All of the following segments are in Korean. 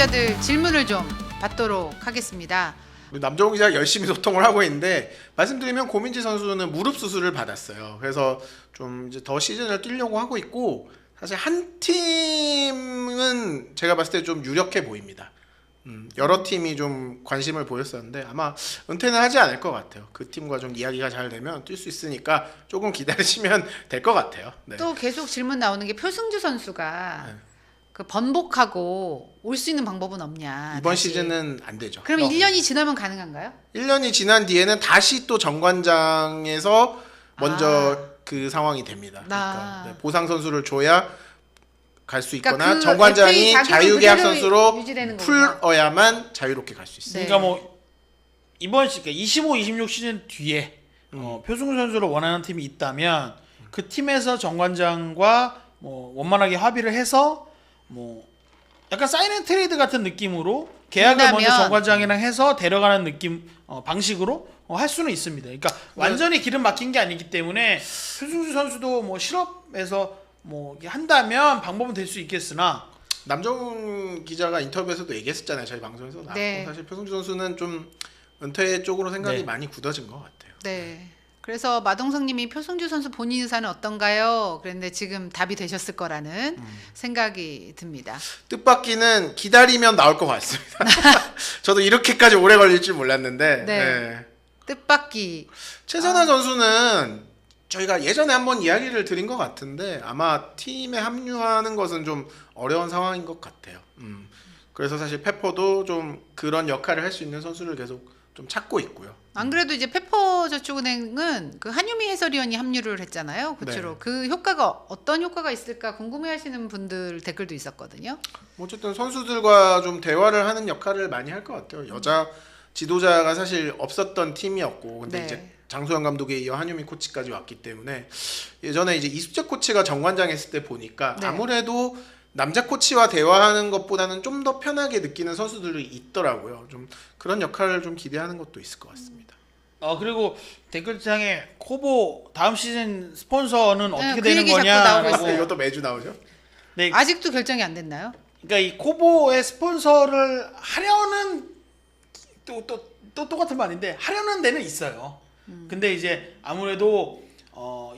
구독자들 질문을 좀 받도록 하겠습니다. 남정훈 기자가 열심히 소통을 하고 있는데 말씀드리면 고민지 선수는 무릎 수술을 받았어요. 그래서 좀 이제 더 시즌을 뛰려고 하고 있고 사실 한 팀은 제가 봤을 때 좀 유력해 보입니다. 여러 팀이 좀 관심을 보였었는데 아마 은퇴는 하지 않을 것 같아요. 그 팀과 좀 이야기가 잘 되면 뛸 수 있으니까 조금 기다리시면 될 것 같아요. 네. 또 계속 질문 나오는 게 표승주 선수가 네. 그 번복하고 올 수 있는 방법은 없냐. 이번 다시. 시즌은 안 되죠. 그럼 1년이 지나면 가능한가요? 1년이 지난 뒤에는 다시 또 정관장에서 먼저 그 상황이 됩니다. 그러니까 네, 보상 선수를 줘야 갈 수 있거나 그러니까 그 정관장이 FA 자유계약 자격을 선수로 유지되는 거구나. 풀어야만 자유롭게 갈 수 있어요. 네. 그러니까 뭐 이번 그러니까 25, 26 시즌 뒤에 표승주 선수를 원하는 팀이 있다면 그 팀에서 정관장과 뭐 원만하게 합의를 해서 뭐 약간 사인앤트레이드 같은 느낌으로 계약을 된다면. 먼저 정관장이랑 해서 데려가는 느낌 방식으로 할 수는 있습니다. 그러니까 완전히 기름 막힌 게 아니기 때문에 표승주 선수도 뭐 실업에서 뭐 한다면 방법은 될 수 있겠으나 남정훈 기자가 인터뷰에서도 얘기했었잖아요. 저희 방송에서 나왔고 네. 사실 표승주 선수는 좀 은퇴 쪽으로 생각이 네. 많이 굳어진 것 같아요. 네. 그래서 마동석님이 표승주 선수 본인 의사는 어떤가요? 그런데 지금 답이 되셨을 거라는 생각이 듭니다. 뜻밖이는 기다리면 나올 것 같습니다. 저도 이렇게까지 오래 걸릴 줄 몰랐는데 네. 네. 뜻밖이. 최선화 선수는 저희가 예전에 한번 이야기를 드린 것 같은데 아마 팀에 합류하는 것은 좀 어려운 상황인 것 같아요. 그래서 사실 페퍼도 좀 그런 역할을 할 수 있는 선수를 계속 좀 찾고 있고요. 안 그래도 이제 페퍼저축은행은 그 한유미 해설위원이 합류를 했잖아요. 그렇죠. 네. 그 효과가 어떤 효과가 있을까 궁금해하시는 분들 댓글도 있었거든요. 어쨌든 선수들과 좀 대화를 하는 역할을 많이 할 것 같아요. 여자 지도자가 사실 없었던 팀이었고 근데 네. 이제 장소영 감독에 이어 한유미 코치까지 왔기 때문에 예전에 이제 이수재 코치가 정관장 했을 때 보니까 네. 아무래도 남자 코치와 대화하는 것보다는 좀 더 편하게 느끼는 선수들이 있더라고요. 좀 그런 역할을 좀 기대하는 것도 있을 것 같습니다. 그리고 댓글창에 코보 다음 시즌 스폰서는 어떻게 그 되는 얘기 자꾸 거냐라고. 나오고 있어요. 이것도 매주 나오죠? 네, 아직도 결정이 안 됐나요? 그러니까 이 코보의 스폰서를 하려는 또 똑같은 말인데 하려는 데는 있어요. 근데 이제 아무래도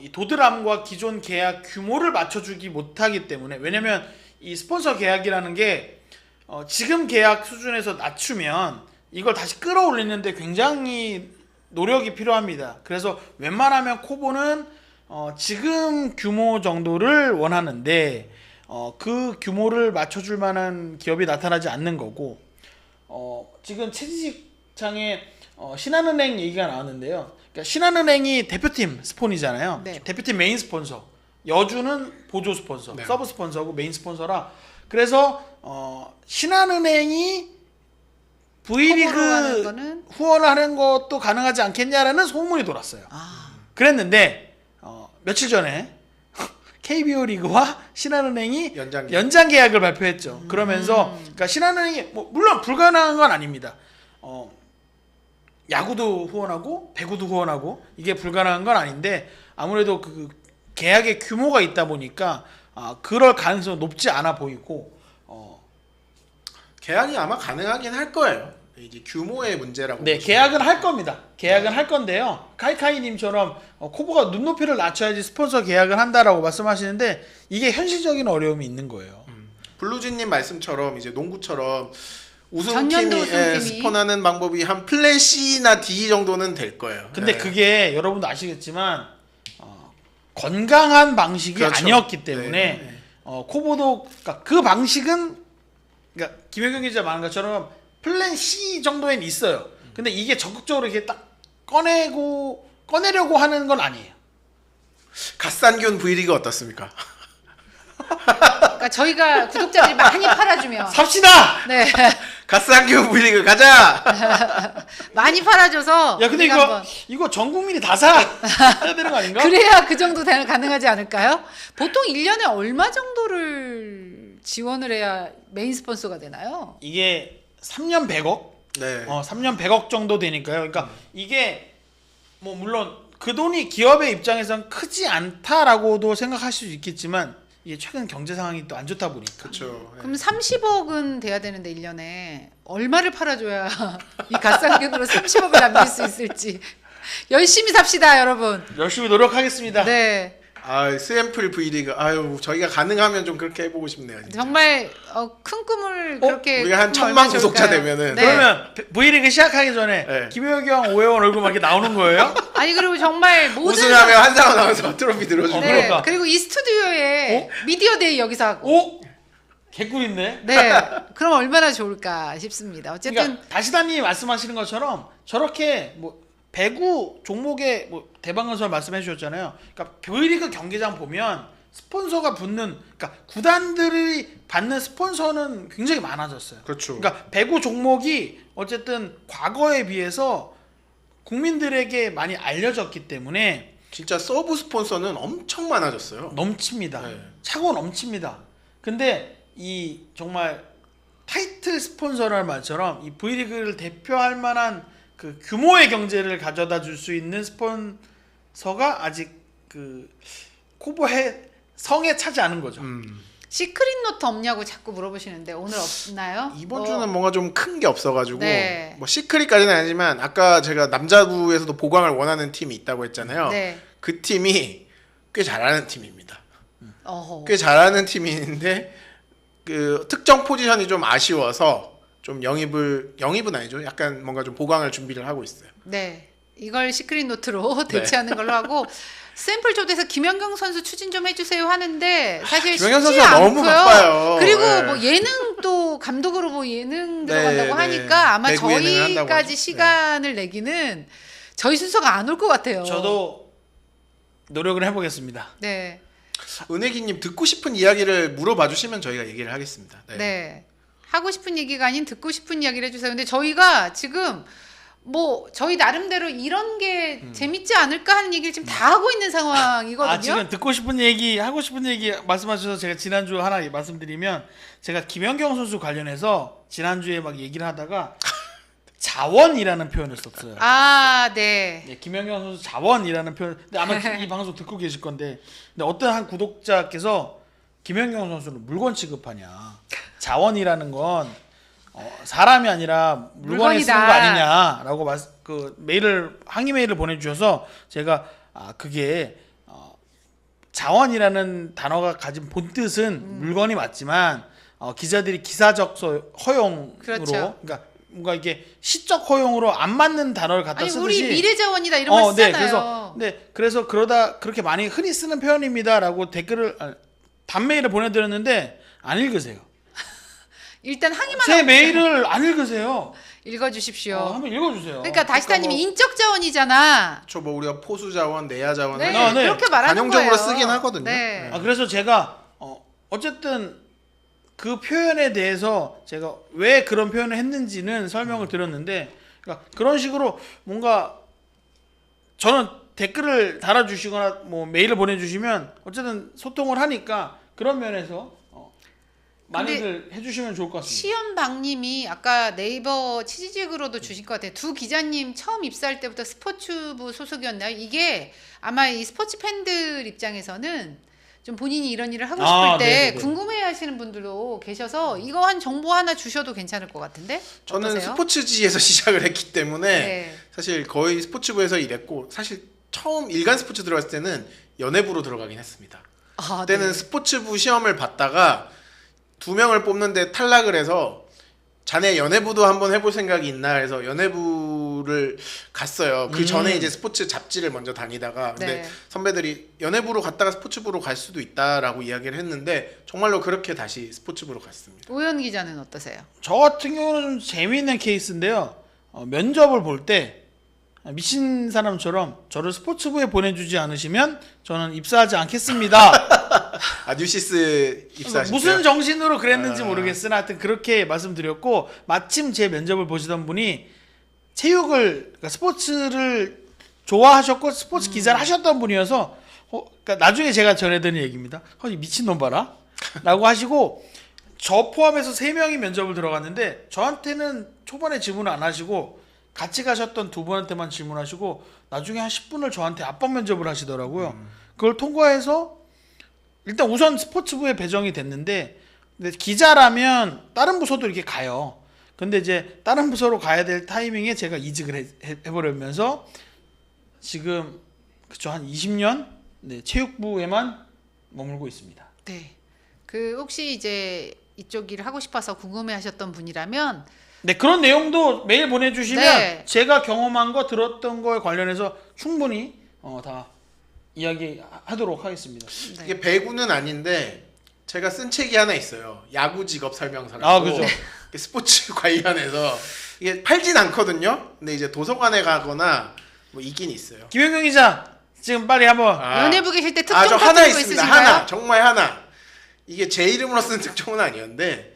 이 도드람과 기존 계약 규모를 맞춰주기 못하기 때문에 왜냐면 이 스폰서 계약이라는 게 지금 계약 수준에서 낮추면 이걸 다시 끌어올리는데 굉장히 노력이 필요합니다. 그래서 웬만하면 코보는 지금 규모 정도를 원하는데 그 규모를 맞춰줄 만한 기업이 나타나지 않는 거고 지금 채지식창에 신한은행 얘기가 나왔는데요. 그러니까 신한은행이 대표팀 스폰이잖아요. 네. 대표팀 메인 스폰서. 여주는 보조 스폰서, 네. 서브 스폰서고 메인 스폰서라. 그래서 신한은행이 커버로 하는 V리그 거는 후원을 하는 것도 가능하지 않겠냐라는 소문이 돌았어요. 그랬는데 며칠 전에 KBO 리그와 신한은행이 연장 계약을 발표했죠. 그러면서 그러니까 신한은행이 뭐 물론 불가능한 건 아닙니다. 야구도 후원하고 배구도 후원하고 이게 불가능한 건 아닌데 아무래도 그 계약의 규모가 있다 보니까 그럴 가능성은 높지 않아 보이고 계약이 아마 가능하긴 할 거예요. 이제 규모의 문제라고. 네, 계약은 할 겁니다. 계약은 할 건데요. 카이카이님처럼 코보가 눈높이를 낮춰야지 스폰서 계약을 한다라고 말씀하시는데 이게 현실적인 어려움이 있는 거예요. 블루진님 말씀처럼 이제 농구처럼 전년도 우승팀이 우승팀이. 스폰하는 방법이 한 플랜 C나 D 정도는 될 거예요. 근데 네. 그게 여러분도 아시겠지만 건강한 방식이 그렇죠. 아니었기 때문에 네. 코보도 그러니까 그 방식은 그러니까 김혜경 기자 말한 것처럼 플랜 C 정도엔 있어요. 근데 이게 적극적으로 이렇게 딱 꺼내려고 하는 건 아니에요. 갓산균 V리그 어떻습니까? 그러니까 저희가 구독자들이 많이 팔아주면 삽시다. 네 갓산균 V리그 가자. 많이 팔아줘서 야 근데 우리가 이거 전 국민이 다 사야 되는 거 아닌가? 그래야 그 정도 가능하지 않을까요? 보통 1년에 얼마 정도를 지원을 해야 메인 스폰서가 되나요? 이게 3년 100억? 네. 3년 100억 정도 되니까요. 그러니까 이게 뭐 물론 그 돈이 기업의 입장에선 크지 않다라고도 생각하실 수 있겠지만 이게 최근 경제 상황이 또 안 좋다 보니까. 그렇죠. 그럼 30억은 돼야 되는데 1년에 얼마를 팔아줘야 이 갓상견으로 30억을 남길 수 있을지 열심히 삽시다 여러분. 열심히 노력하겠습니다. 네. 아, 스앰플 V리그. 아유, 저희가 가능하면 좀 그렇게 해보고 싶네요. 진짜. 정말 큰 꿈을 그렇게 우리가 한 꾸면 1000만 얼마나 구독자 좋을까요? 되면은. 네. 그러면 V리그 시작하기 전에 네. 김효경, 오해원 얼굴 막 이렇게 나오는 거예요? 아니 그리고 정말 모든 우승하면 한상원 아나운서 트로피 들어주고. 네. 그러니까. 그리고 이 스튜디오에 미디어 데이 여기서 하고 오, 개꿀인데. 네. 그럼 얼마나 좋을까 싶습니다. 어쨌든 그러니까 다시다님이 말씀하시는 것처럼 저렇게 뭐 배구 종목에 뭐 대방건설 말씀해 주셨잖아요. 그러니까 V리그 경기장 보면 스폰서가 붙는, 그러니까 구단들이 받는 스폰서는 굉장히 많아졌어요. 그렇죠. 그러니까 배구 종목이 어쨌든 과거에 비해서 국민들에게 많이 알려졌기 때문에 진짜 서브 스폰서는 엄청 많아졌어요. 넘칩니다. 네. 차고 넘칩니다. 근데 이 정말 타이틀 스폰서라는 말처럼 이 V리그를 대표할 만한 그 규모의 경제를 가져다 줄 수 있는 스폰서가 아직 그 코보의 성에 차지 않은 거죠. 시크릿 노트 없냐고 자꾸 물어보시는데 오늘 없나요? 이번 주는 뭔가 좀 큰 게 없어가지고 네. 뭐 시크릿까지는 아니지만 아까 제가 남자부에서도 보강을 원하는 팀이 있다고 했잖아요. 네. 그 팀이 꽤 잘하는 팀입니다. 어허. 꽤 잘하는 팀인데 그 특정 포지션이 좀 아쉬워서 좀 영입은 아니죠. 약간 뭔가 좀 보강을 준비를 하고 있어요. 네. 이걸 시크릿 노트로 대체하는 걸로 하고 샘플 조드에서 김연경 선수 추진 좀 해주세요 하는데 사실 김연경 쉽지 선수가 않고요. 너무 바빠요. 그리고 네. 뭐 예능도 감독으로 뭐 예능 네, 들어간다고 네. 하니까 아마 배구 예능을 한다고 저희까지 하죠. 시간을 내기는 저희 순서가 안 올 것 같아요. 저도 노력을 해보겠습니다. 네. 은혜기님 듣고 싶은 이야기를 물어봐 주시면 저희가 얘기를 하겠습니다. 네. 네. 하고 싶은 얘기가 아닌 듣고 싶은 이야기를 해주세요. 근데 저희가 지금 뭐 저희 나름대로 이런 게 재밌지 않을까 하는 얘기를 지금 다 하고 있는 상황이거든요. 아, 지금 듣고 싶은 얘기, 하고 싶은 얘기 말씀하셔서 제가 지난주 하나 말씀드리면, 제가 김연경 선수 관련해서 지난주에 막 얘기를 하다가 자원이라는 표현을 썼어요. 아, 네. 네, 김연경 선수 자원이라는 표현. 근데 아마 이 방송 듣고 계실 건데, 근데 어떤 한 구독자께서 김연경 선수는 물건 취급하냐, 자원이라는 건 사람이 아니라 물건에 쓰는 거 물건이다. 아니냐라고 메일을, 항의 메일을 보내주셔서 제가 그게 자원이라는 단어가 가진 본 뜻은 물건이 맞지만 기자들이 기사적 허용으로, 그렇죠. 그러니까 뭔가 이게 시적 허용으로 안 맞는 단어를 갖다 아니 쓰듯이. 우리 미래자원이다 이런 말 네, 쓰잖아요. 그래서 그러다 그렇게 많이 흔히 쓰는 표현입니다라고 댓글을 단메일을 보내드렸는데 안 읽으세요. 일단 항의만 제 메일을 안 읽으세요. 읽어주십시오. 한번 읽어주세요. 그러니까 다시다님이 인적 자원이잖아. 저 뭐 우리가 포수 자원, 내야 자원 네, 네. 그렇게 말하는 관용적으로 거예요. 쓰긴 하거든요. 네. 그래서 제가 어쨌든 그 표현에 대해서 제가 왜 그런 표현을 했는지는 설명을 드렸는데, 그러니까 그런 식으로 뭔가 저는 댓글을 달아주시거나 뭐 메일을 보내주시면 어쨌든 소통을 하니까 그런 면에서 많이들 해주시면 좋을 것 같습니다. 시연박님이 아까 네이버 취지직으로도 주신 것 같아요. 두 기자님 처음 입사할 때부터 스포츠부 소속이었나요? 이게 아마 이 스포츠 팬들 입장에서는 좀 본인이 이런 일을 하고 싶을 때 네네네. 궁금해하시는 분들도 계셔서 이거 한 정보 하나 주셔도 괜찮을 것 같은데? 저는 어떠세요? 스포츠지에서 시작을 했기 때문에 네. 사실 거의 스포츠부에서 일했고, 사실 처음 일간 스포츠 들어갔을 때는 연예부로 들어가긴 했습니다. 아, 그때는 네. 스포츠부 시험을 봤다가 2명을 뽑는데 탈락을 해서 자네 연예부도 한번 해볼 생각이 있나 해서 연예부를 갔어요. 그 전에 이제 스포츠 잡지를 먼저 다니다가 근데 네. 선배들이 연예부로 갔다가 스포츠부로 갈 수도 있다라고 이야기를 했는데 정말로 그렇게 다시 스포츠부로 갔습니다. 오현 기자는 어떠세요? 저 같은 경우는 좀 재미있는 케이스인데요. 면접을 볼 때 미친 사람처럼 저를 스포츠부에 보내주지 않으시면 저는 입사하지 않겠습니다. 아, 뉴시스 입사하셨어요? 무슨 정신으로 그랬는지 아. 모르겠으나 하여튼 그렇게 말씀드렸고, 마침 제 면접을 보시던 분이 체육을, 그러니까 스포츠를 좋아하셨고 스포츠 기자를 하셨던 분이어서 그러니까 나중에 제가 전해드린 얘기입니다. 이 미친놈 봐라 라고 하시고, 저 포함해서 3명이 면접을 들어갔는데 저한테는 초반에 질문을 안 하시고 같이 가셨던 두 분한테만 질문하시고 나중에 한 10분을 저한테 압박 면접을 하시더라고요. 그걸 통과해서 일단 우선 스포츠부에 배정이 됐는데 근데 기자라면 다른 부서도 이렇게 가요. 근데 이제 다른 부서로 가야 될 타이밍에 제가 이직을 해버리면서 지금 그쵸 한 20년 네, 체육부에만 머물고 있습니다. 네. 그 혹시 이제 이쪽 일을 하고 싶어서 궁금해하셨던 분이라면 네 그런 내용도 메일 보내주시면 네. 제가 경험한 거 들었던 거에 관련해서 충분히 다 이야기하도록 하겠습니다. 네. 이게 배구는 아닌데 제가 쓴 책이 하나 있어요. 야구 직업 설명서라고. 아, 그죠. 스포츠 관련해서 이게 팔진 않거든요. 근데 이제 도서관에 가거나 뭐 있긴 있어요. 김현경 기자 지금 빨리 한번 연예부 계실 때 특종 저 같은 하나 거 있습니다. 있으신가요? 하나 정말 하나. 이게 제 이름으로 쓴 특종은 아니었는데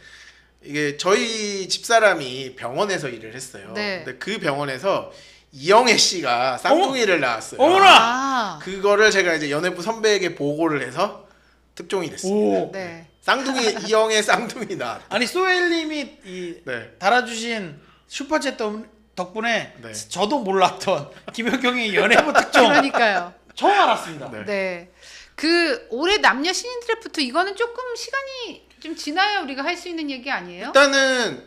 이게 저희 집사람이 병원에서 일을 했어요. 네. 근데 그 병원에서 이영애 씨가 쌍둥이를 낳았어요. 어머나! 아, 그거를 제가 이제 연예부 선배에게 보고를 해서 특종이 됐어요. 오 네. 쌍둥이 이영애 쌍둥이 낳았다. 아니 소엘님이 네. 달아주신 슈퍼챗 덕분에 네. 저도 몰랐던 김현경의 연예부 특종 그러니까요. 처음 알았습니다. 네. 네. 그 올해 남녀 신인 드래프트 이거는 조금 시간이 좀 지나야 우리가 할 수 있는 얘기 아니에요? 일단은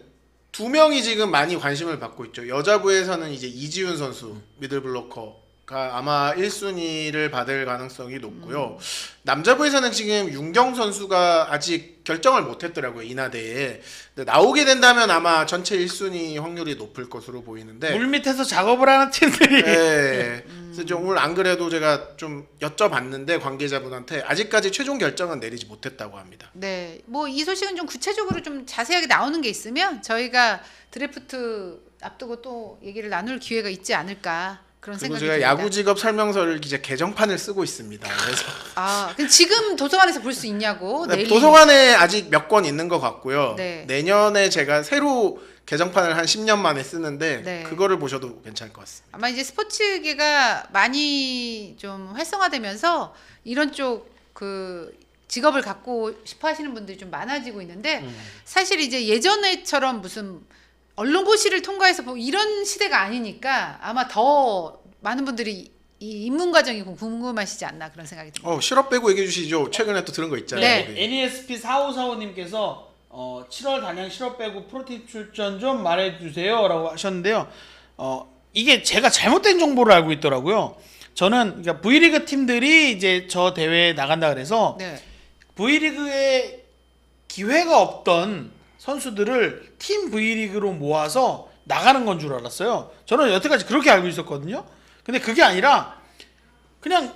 두 명이 지금 많이 관심을 받고 있죠. 여자부에서는 이제 이지훈 선수 미들블로커가 아마 1순위를 받을 가능성이 높고요. 남자부에서는 지금 윤경 선수가 아직 결정을 못했더라고요. 인하대에. 근데 나오게 된다면 아마 전체 1순위 확률이 높을 것으로 보이는데. 물 밑에서 작업을 하는 팀들이 네. 그래서 좀 오늘 안 그래도 제가 좀 여쭤봤는데 관계자분한테 아직까지 최종 결정은 내리지 못했다고 합니다. 네. 뭐 이 소식은 좀 구체적으로 좀 자세하게 나오는 게 있으면 저희가 드래프트 앞두고 또 얘기를 나눌 기회가 있지 않을까 그런 그리고 생각이 제가 듭니다. 야구 직업 설명서를 이제 개정판을 쓰고 있습니다. 그래서 아, 그럼 지금 도서관에서 볼 수 있냐고? 네, 내일 도서관에 아직 몇 권 있는 것 같고요. 네. 내년에 제가 새로 개정판을 한 10년 만에 쓰는데 네. 그거를 보셔도 괜찮을 것 같습니다. 아마 이제 스포츠계가 많이 좀 활성화되면서 이런 쪽 그 직업을 갖고 싶어 하시는 분들이 좀 많아지고 있는데 사실 이제 예전에처럼 무슨 언론고시를 통과해서 뭐 이런 시대가 아니니까 아마 더 많은 분들이 이 입문 과정이 궁금하시지 않나 그런 생각이 듭니다. 실업 빼고 얘기해 주시죠. 최근에 또 들은 거 있잖아요. 네. 우리. NESP 4545님께서 7월 단양 실업 빼고 프로팁 출전 좀 말해주세요라고 하셨는데요. 이게 제가 잘못된 정보를 알고 있더라고요. 저는 그러니까 V리그 팀들이 이제 저 대회에 나간다 그래서 네. V리그에 기회가 없던 선수들을 팀 V리그로 모아서 나가는 건 줄 알았어요. 저는 여태까지 그렇게 알고 있었거든요. 근데 그게 아니라 그냥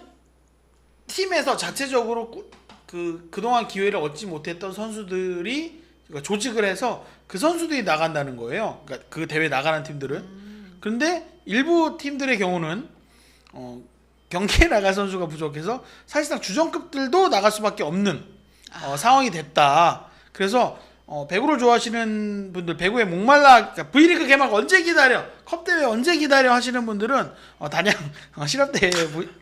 팀에서 자체적으로 그동안 기회를 얻지 못했던 선수들이 조직을 해서 그 선수들이 나간다는 거예요. 그러니까 그 대회 나가는 팀들은. 그런데 일부 팀들의 경우는 경기에 나갈 선수가 부족해서 사실상 주전급들도 나갈 수밖에 없는 상황이 됐다. 그래서 배구를 좋아하시는 분들, 배구에 목말라, 그러니까 V리그 개막 언제 기다려, 컵대회 언제 기다려 하시는 분들은 단양 실업대회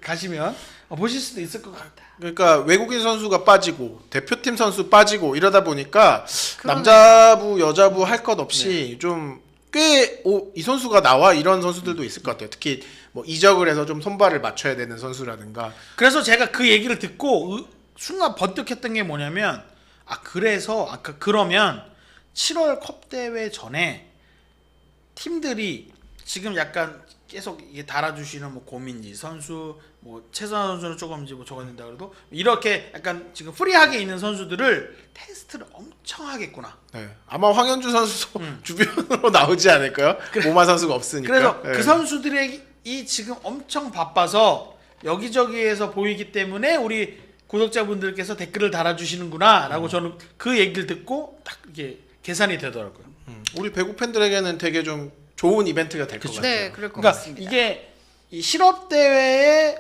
가시면 보실 수도 있을 것 같다. 그러니까 외국인 선수가 빠지고 대표팀 선수 빠지고 이러다 보니까 그러네. 남자부 여자부 할 것 없이 좀 꽤 이 선수가 나와 이런 선수들도 있을 것 같아요. 특히 뭐 이적을 해서 좀 손발을 맞춰야 되는 선수라든가. 그래서 제가 그 얘기를 듣고 순간 번뜩했던 게 뭐냐면 그래서 그러면 7월 컵 대회 전에 팀들이 지금 약간 계속 이게 달아주시는 뭐 고민지 선수, 뭐 최선화 선수는 조금 이제 뭐 적어낸다 그래도 이렇게 약간 지금 프리하게 있는 선수들을 테스트를 엄청 하겠구나. 네. 아마 황현주 선수도 주변으로 나오지 않을까요? 모마 선수가 없으니까. 그래서 네. 그 선수들이 지금 엄청 바빠서 여기저기에서 보이기 때문에 우리 구독자분들께서 댓글을 달아주시는구나라고 저는 그 얘기를 듣고 딱 이게 계산이 되더라고요. 우리 배구 팬들에게는 되게 좀 좋은 이벤트가 될 것 같아요. 네, 그럴 것 그러니까 같습니다. 이게 이 실업 대회에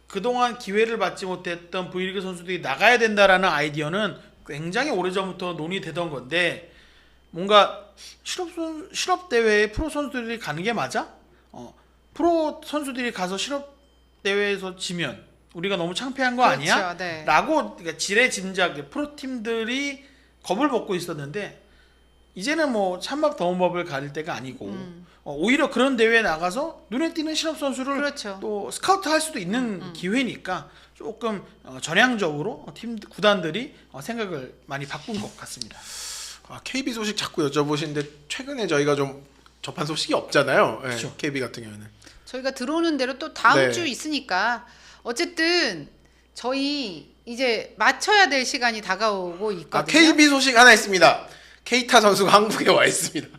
그동안 기회를 받지 못했던 V리그 선수들이 나가야 된다라는 아이디어는 굉장히 오래전부터 논의되던 건데 뭔가 실업 대회에 프로 선수들이 가는 게 맞아? 프로 선수들이 가서 실업 대회에서 지면 우리가 너무 창피한 거 아니야? 그렇죠, 네. 라고 그러니까 지레짐작 프로 팀들이 겁을 먹고 있었는데 이제는 뭐 찬밥 더운 법을 가릴 때가 아니고 오히려 그런 대회에 나가서 눈에 띄는 실업 선수를 그렇죠. 또 스카우트 할 수도 있는 기회니까 조금 전향적으로 팀 구단들이 생각을 많이 바꾼 것 같습니다. KB 소식 자꾸 여쭤보시는데 최근에 저희가 좀 접한 소식이 없잖아요. 네, 그렇죠. KB 같은 경우는. 저희가 들어오는 대로 또 다음 네. 주 있으니까 어쨌든 저희 이제 맞춰야 될 시간이 다가오고 있거든요. KB 소식 하나 있습니다. 케이타 선수가 한국에 와 있습니다.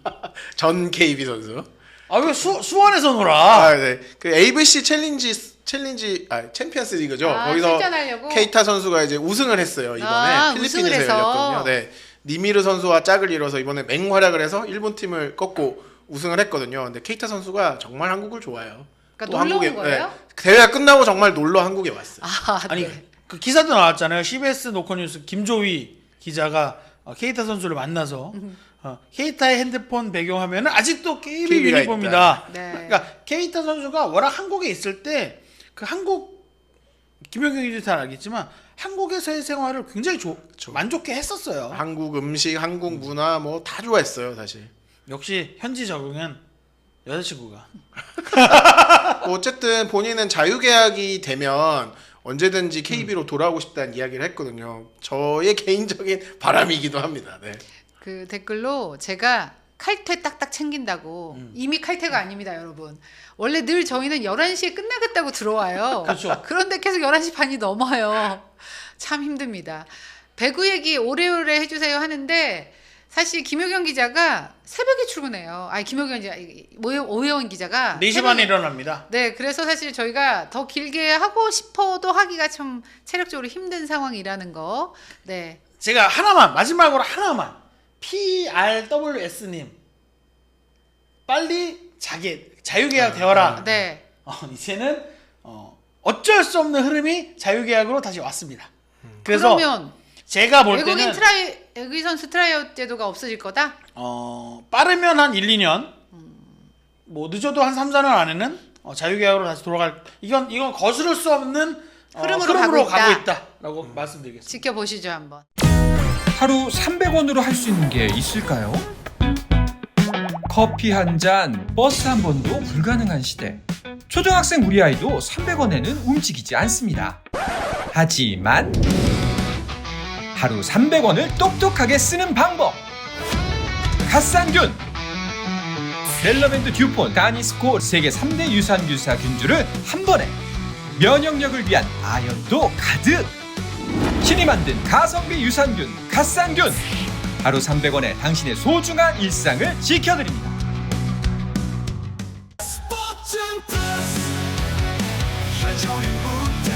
전 KB 선수. 아 왜 수원에서 놀아? 네. 그 ABC 챔피언스 리그죠. 거기서 출전하려고? 케이타 선수가 이제 우승을 했어요. 이번에 우승을 필리핀에서 해서. 열렸거든요. 네. 니미르 선수와 짝을 이뤄서 이번에 맹활약을 해서 일본 팀을 꺾고 우승을 했거든요. 근데 케이타 선수가 정말 한국을 좋아해요. 그러니까 또 놀러 온 거예요? 대회가 끝나고 정말 놀러 한국에 왔어요. 아니 네. 그 기사도 나왔잖아요. CBS 노컷뉴스 김조희 기자가 케이타 선수를 만나서 케이타의 핸드폰 배경화면은 아직도 KB KB가 유니폼이다. 네. 그러니까 케이타 선수가 워낙 한국에 있을 때 그 한국 김영경 기자 잘 알겠지만 한국에서의 생활을 굉장히 만족해 했었어요. 한국 음식, 한국 문화 뭐 다 좋아했어요, 사실. 역시 현지 적응은 여자친구가 뭐 어쨌든 본인은 자유계약이 되면 언제든지 KB로 돌아오고 싶다는 이야기를 했거든요. 저의 개인적인 바람이기도 합니다. 네. 그 댓글로 제가 칼퇴 딱딱 챙긴다고 이미 칼퇴가 아닙니다, 여러분. 원래 늘 저희는 11시에 끝나겠다고 들어와요. 그렇죠. 그런데 계속 11시 반이 넘어요. 참 힘듭니다. 배구 얘기 오래오래 해주세요 하는데 사실 김효경 기자가 새벽에 출근해요. 아니 김효경 기자, 오혜원 기자가 4시 반에 일어납니다. 네, 그래서 사실 저희가 더 길게 하고 싶어도 하기가 좀 체력적으로 힘든 상황이라는 거. 네. 제가 하나만 마지막으로 하나만 PRWS님 빨리 자유계약 되어라. 네. 이제는 어쩔 수 없는 흐름이 자유계약으로 다시 왔습니다. 그래서 그러면 제가 볼 외국인 때는 외국인 선수 트라이아웃 제도가 없어질 거다? 빠르면 한 1, 2년 뭐 늦어도 한 3, 4년 안에는 자유계약으로 다시 돌아갈 이건 거스를 수 없는 흐름으로 가고 있다라고 말씀드리겠습니다. 지켜보시죠 한번. 하루 300원으로 할 수 있는 게 있을까요? 커피 한 잔, 버스 한 번도 불가능한 시대. 초등학생 우리 아이도 300원에는 움직이지 않습니다. 하지만 하루 300원을 똑똑하게 쓰는 방법. 갓산균! 델러밴드 듀폰, 다니스코 세계 3대 유산균사 균주를 한 번에 면역력을 위한 아연도 가득! 신이 만든 가성비 유산균, 갓산균! 하루 300원에 당신의 소중한 일상을 지켜드립니다. 스포츠 플러스 한정의 무대